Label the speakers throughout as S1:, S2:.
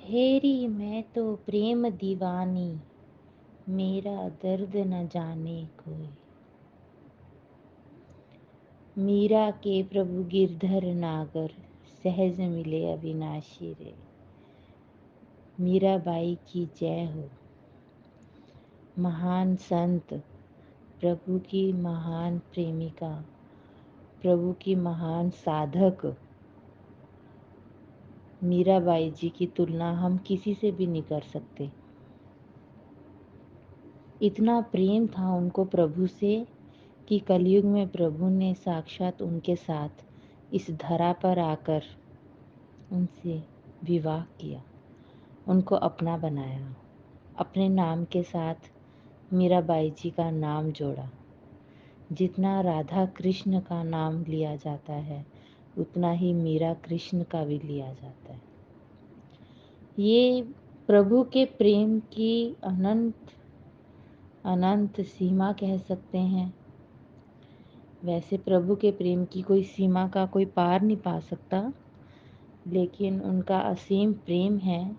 S1: हेरी मैं तो प्रेम दीवानी, मेरा दर्द न जाने कोई। मीरा के प्रभु गिरधर नागर, सहज मिले अविनाशी रे। मीराबाई की जय हो। महान संत, प्रभु की महान प्रेमिका, प्रभु की महान साधक मीराबाई जी की तुलना हम किसी से भी नहीं कर सकते। इतना प्रेम था उनको प्रभु से कि कलयुग में प्रभु ने साक्षात उनके साथ इस धरा पर आकर उनसे विवाह किया, उनको अपना बनाया, अपने नाम के साथ मीराबाई जी का नाम जोड़ा। जितना राधा कृष्ण का नाम लिया जाता है उतना ही मीरा कृष्ण का भी लिया जाता है। ये प्रभु के प्रेम की अनंत अनंत सीमा कह सकते हैं। वैसे प्रभु के प्रेम की कोई सीमा का कोई पार नहीं पा सकता, लेकिन उनका असीम प्रेम है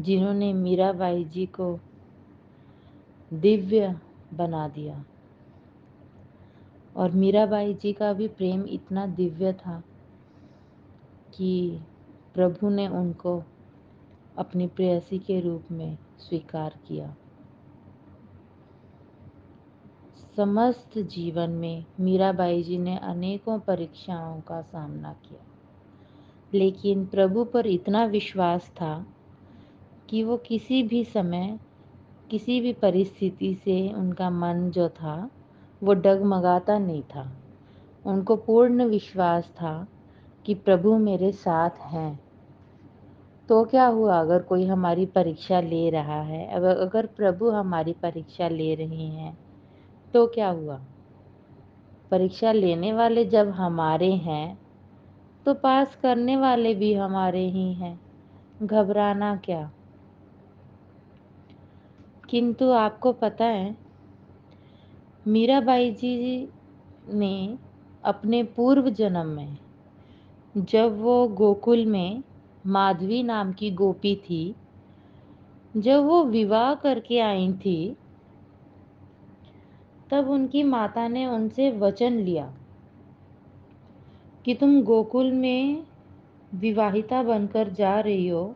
S1: जिन्होंने मीराबाई जी को दिव्य बना दिया। और मीराबाई जी का भी प्रेम इतना दिव्य था कि प्रभु ने उनको अपनी प्रेयसी के रूप में स्वीकार किया। समस्त जीवन में मीराबाई जी ने अनेकों परीक्षाओं का सामना किया, लेकिन प्रभु पर इतना विश्वास था कि वो किसी भी समय किसी भी परिस्थिति से उनका मन जो था वो डगमगाता नहीं था। उनको पूर्ण विश्वास था कि प्रभु मेरे साथ हैं। तो क्या हुआ अगर कोई हमारी परीक्षा ले रहा है, अगर प्रभु हमारी परीक्षा ले रहे हैं तो क्या हुआ? परीक्षा लेने वाले जब हमारे हैं तो पास करने वाले भी हमारे ही हैं, घबराना क्या। किंतु आपको पता है, मीराबाई जी ने अपने पूर्व जन्म में जब वो गोकुल में माधवी नाम की गोपी थी, जब वो विवाह करके आई थी, तब उनकी माता ने उनसे वचन लिया कि तुम गोकुल में विवाहिता बनकर जा रही हो।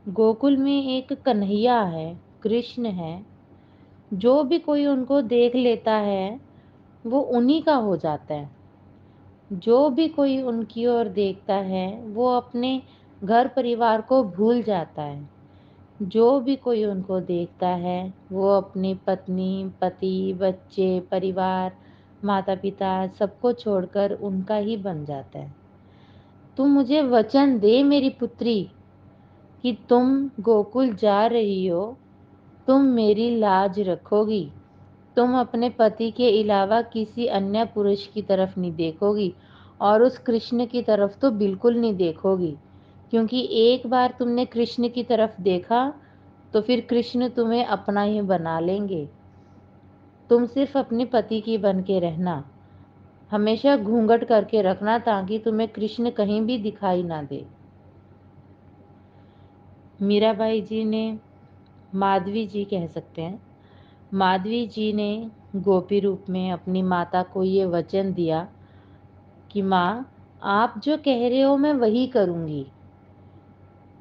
S1: गोकुल में एक कन्हैया है, कृष्ण है, जो भी कोई उनको देख लेता है वो उन्हीं का हो जाता है। जो भी कोई उनकी ओर देखता है वो अपने घर परिवार को भूल जाता है। जो भी कोई उनको देखता है वो अपनी पत्नी, पति, बच्चे, परिवार, माता पिता सबको छोड़कर उनका ही बन जाता है। तुम मुझे वचन दे मेरी पुत्री कि तुम गोकुल जा रही हो, तुम मेरी लाज रखोगी, तुम अपने पति के अलावा किसी अन्य पुरुष की तरफ नहीं देखोगी और उस कृष्ण की तरफ तो बिल्कुल नहीं देखोगी, क्योंकि एक बार तुमने कृष्ण की तरफ देखा तो फिर कृष्ण तुम्हें अपना ही बना लेंगे। तुम सिर्फ अपने पति की बन के रहना, हमेशा घूंघट करके रखना ताकि तुम्हें कृष्ण कहीं भी दिखाई ना दे। मीराबाई जी ने, माधवी जी कह सकते हैं, माधवी जी ने गोपी रूप में अपनी माता को ये वचन दिया कि माँ, आप जो कह रहे हो मैं वही करूँगी।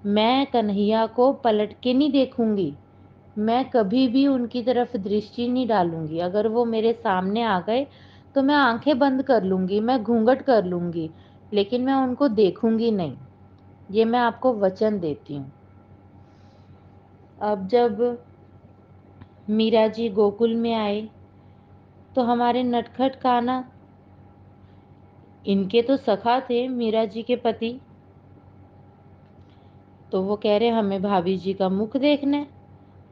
S1: मैं कन्हैया को पलट के नहीं देखूंगी, मैं कभी भी उनकी तरफ दृष्टि नहीं डालूंगी। अगर वो मेरे सामने आ गए तो मैं आंखें बंद कर लूंगी, मैं घूंघट कर लूंगी, लेकिन मैं उनको देखूंगी नहीं। ये मैं आपको वचन देती हूँ। अब जब मीरा जी गोकुल में आए तो हमारे नटखट कान्हा, इनके तो सखा थे मीरा जी के पति, तो वो कह रहे हमें भाभी जी का मुख देखना है।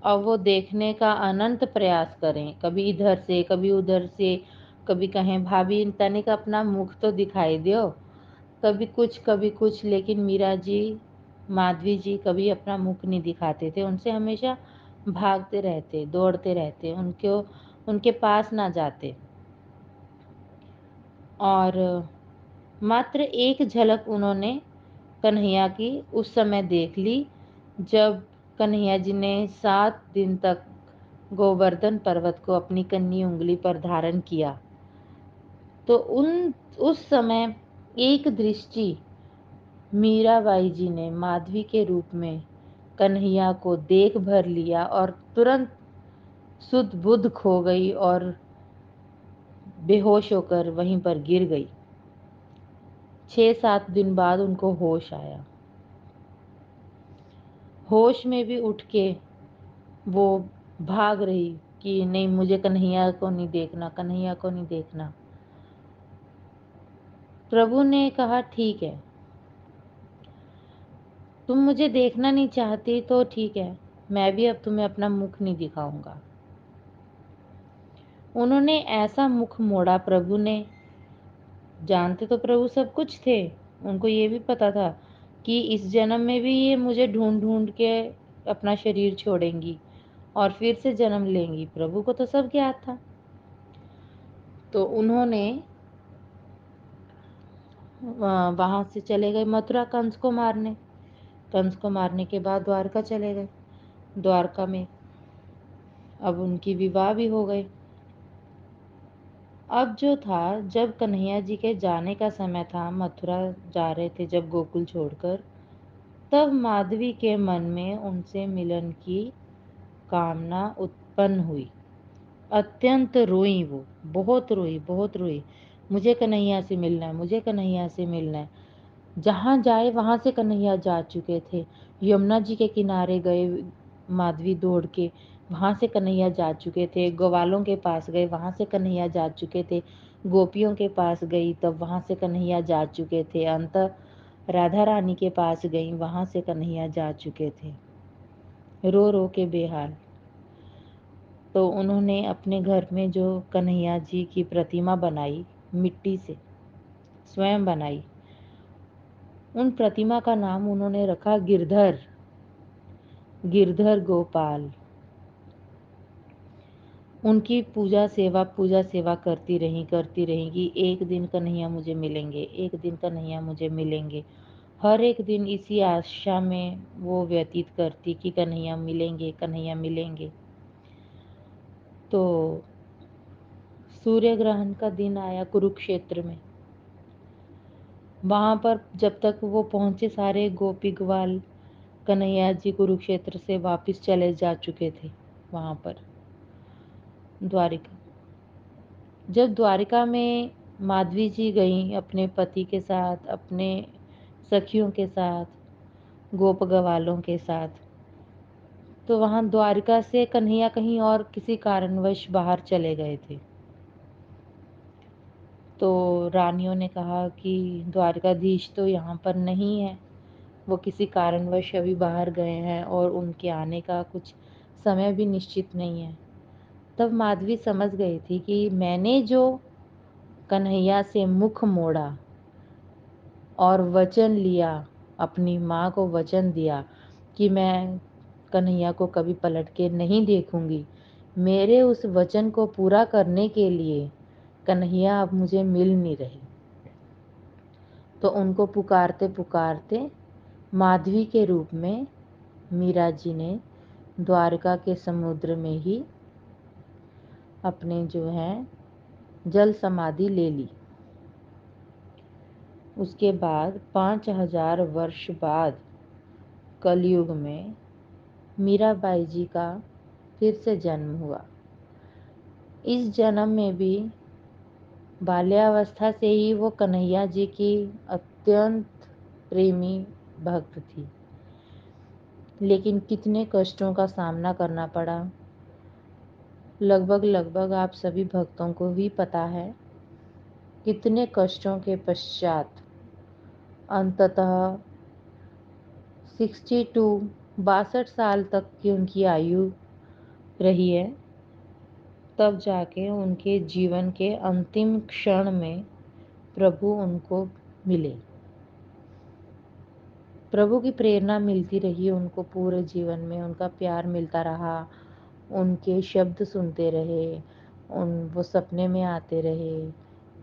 S1: और वो देखने का अनंत प्रयास करें, कभी इधर से कभी उधर से, कभी कहें भाभी तनिक अपना मुख तो दिखाई दो, कभी कुछ, लेकिन मीरा जी, माधवी जी कभी अपना मुख नहीं दिखाते थे। उनसे हमेशा भागते रहते, दौड़ते रहते, उनके पास ना जाते। और मात्र एक झलक उन्होंने कन्हैया की उस समय देख ली जब कन्हैया जी ने 7 दिन तक गोवर्धन पर्वत को अपनी कन्नी उंगली पर धारण किया। तो उस समय एक दृष्टि मीराबाई जी ने माधवी के रूप में कन्हैया को देख भर लिया और तुरंत सुध बुध खो गई और बेहोश होकर वहीं पर गिर गई। 6-7 दिन बाद उनको होश आया। होश में भी उठ के वो भाग रही कि नहीं, मुझे कन्हैया को नहीं देखना, कन्हैया को नहीं देखना। प्रभु ने कहा ठीक है, तुम मुझे देखना नहीं चाहती तो ठीक है, मैं भी अब तुम्हें अपना मुख नहीं दिखाऊंगा। उन्होंने ऐसा मुख मोड़ा। प्रभु ने, जानते तो प्रभु सब कुछ थे, उनको ये भी पता था कि इस जन्म में भी ये मुझे ढूंढ ढूंढ के अपना शरीर छोड़ेंगी और फिर से जन्म लेंगी। प्रभु को तो सब ज्ञात था। तो उन्होंने वहां से चले गए मथुरा कंस को मारने। कंस को मारने के बाद द्वारका चले गए। द्वारका में अब उनकी विवाह भी हो गई। अब जो था, जब कन्हैया जी के जाने का समय था, मथुरा जा रहे थे जब गोकुल छोड़कर, तब माधवी के मन में उनसे मिलन की कामना उत्पन्न हुई। अत्यंत रोई वो, बहुत रोई, बहुत रोई। मुझे कन्हैया से मिलना है, मुझे कन्हैया से मिलना है। जहाँ जाए वहाँ से कन्हैया जा चुके थे। यमुना जी के किनारे गए माधवी दौड़ के, वहाँ से कन्हैया जा चुके थे। ग्वालों के पास गए, वहाँ से कन्हैया जा चुके थे। गोपियों के पास गई तब वहाँ से कन्हैया जा चुके थे। अंत राधा रानी के पास गई, वहाँ से कन्हैया जा चुके थे। रो रो के बेहाल। तो उन्होंने अपने घर में जो कन्हैया जी की प्रतिमा बनाई, मिट्टी से स्वयं बनाई, उन प्रतिमा का नाम उन्होंने रखा गिरधर, गिरधर गोपाल। उनकी पूजा सेवा करती रही कि एक दिन कन्हैया मुझे मिलेंगे, एक दिन कन्हैया मुझे मिलेंगे। हर एक दिन इसी आशा में वो व्यतीत करती कि कन्हैया मिलेंगे, कन्हैया मिलेंगे। तो सूर्य ग्रहण का दिन आया कुरुक्षेत्र में। वहां पर जब तक वो पहुंचे, सारे गोपी ग्वाल कन्हैया जी कुरुक्षेत्र से वापस चले जा चुके थे। वहां पर द्वारिका, जब द्वारिका में माधवी जी गई अपने पति के साथ, अपने सखियों के साथ, गोप गवालों के साथ, तो वहां द्वारिका से कन्हैया कहीं और किसी कारणवश बाहर चले गए थे। तो रानियों ने कहा कि द्वारकाधीश तो यहाँ पर नहीं है, वो किसी कारणवश अभी बाहर गए हैं और उनके आने का कुछ समय भी निश्चित नहीं है। तब माधवी समझ गई थी कि मैंने जो कन्हैया से मुख मोड़ा और वचन लिया, अपनी माँ को वचन दिया कि मैं कन्हैया को कभी पलट के नहीं देखूंगी, मेरे उस वचन को पूरा करने के लिए कन्हैया अब मुझे मिल नहीं रही। तो उनको पुकारते पुकारते माधवी के रूप में मीरा जी ने द्वारका के समुद्र में ही अपने जो है जल समाधि ले ली। उसके बाद 5000 वर्ष बाद कलयुग में मीराबाई जी का फिर से जन्म हुआ। इस जन्म में भी बाल्यावस्था से ही वो कन्हैया जी की अत्यंत प्रेमी भक्त थी। लेकिन कितने कष्टों का सामना करना पड़ा, लगभग आप सभी भक्तों को भी पता है। कितने कष्टों के पश्चात अंततः 62 साल तक की उनकी आयु रही है। तब जाके उनके जीवन के अंतिम क्षण में प्रभु उनको मिले। प्रभु की प्रेरणा मिलती रही उनको, पूरे जीवन में उनका प्यार मिलता रहा, उनके शब्द सुनते रहे, वो सपने में आते रहे,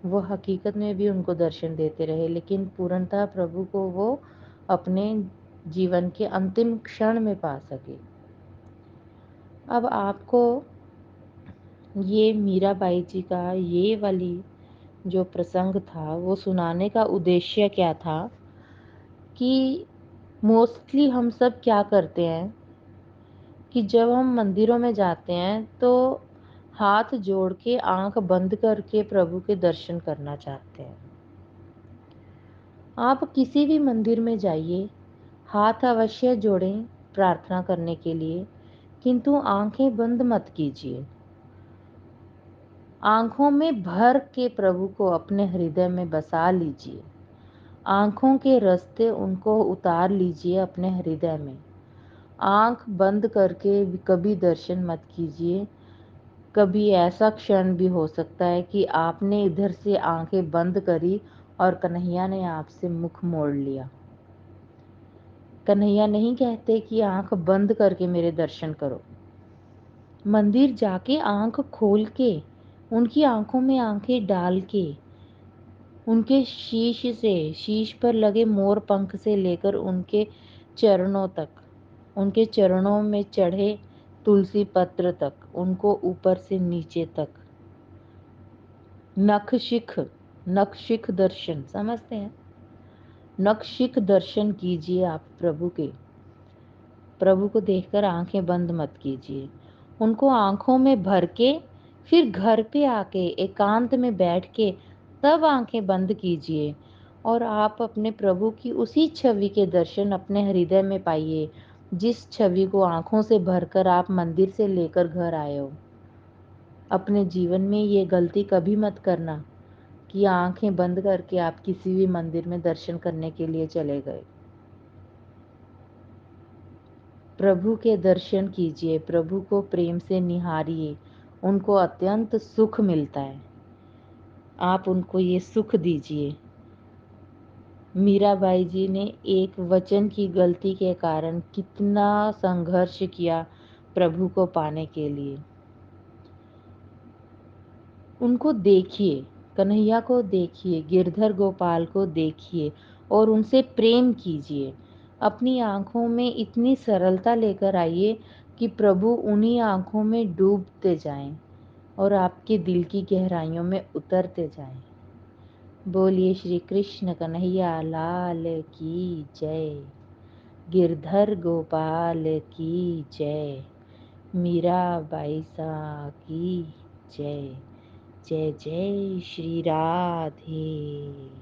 S1: वो हकीकत में भी उनको दर्शन देते रहे। लेकिन पूर्णतः प्रभु को वो अपने जीवन के अंतिम क्षण में पा सके। अब आपको ये मीराबाई जी का ये वाली जो प्रसंग था वो सुनाने का उद्देश्य क्या था कि मोस्टली हम सब क्या करते हैं कि जब हम मंदिरों में जाते हैं तो हाथ जोड़ के आंख बंद करके प्रभु के दर्शन करना चाहते हैं। आप किसी भी मंदिर में जाइए, हाथ अवश्य जोड़ें प्रार्थना करने के लिए, किंतु आंखें बंद मत कीजिए। आंखों में भर के प्रभु को अपने हृदय में बसा लीजिए। आंखों के रास्ते उनको उतार लीजिए अपने हृदय में। आंख बंद करके कभी दर्शन मत कीजिए। कभी ऐसा क्षण भी हो सकता है कि आपने इधर से आंखें बंद करी और कन्हैया ने आपसे मुख मोड़ लिया। कन्हैया नहीं कहते कि आंख बंद करके मेरे दर्शन करो। मंदिर जाके आंख खोल के, उनकी आंखों में आंखें डाल के, उनके शीश पर लगे मोर पंख से लेकर उनके चरणों तक, उनके चरणों में चढ़े तुलसी पत्र तक, उनको ऊपर से नीचे तक नखशिख दर्शन समझते हैं। नखशिख दर्शन कीजिए आप प्रभु के। प्रभु को देखकर आंखें बंद मत कीजिए। उनको आंखों में भर के फिर घर पे आके एकांत में बैठ के तब आंखें बंद कीजिए और आप अपने प्रभु की उसी छवि के दर्शन अपने हृदय में पाइए जिस छवि को आंखों से भरकर आप मंदिर से लेकर घर आए हो। अपने जीवन में ये गलती कभी मत करना कि आंखें बंद करके आप किसी भी मंदिर में दर्शन करने के लिए चले गए। प्रभु के दर्शन कीजिए, प्रभु को प्रेम से निहारिए, उनको अत्यंत सुख मिलता है। आप उनको ये सुख दीजिए। मीराबाई जी ने एक वचन की गलती के कारण कितना संघर्ष किया प्रभु को पाने के लिए। उनको देखिए, कन्हैया को देखिए, गिरधर गोपाल को देखिए और उनसे प्रेम कीजिए। अपनी आंखों में इतनी सरलता लेकर आइए कि प्रभु उन्हीं आंखों में डूबते जाएं और आपके दिल की गहराइयों में उतरते जाएं। बोलिए श्री कृष्ण कन्हैया लाल की जय। गिरधर गोपाल की जय। मीराबाई सा की जय। जय जय श्री राधे।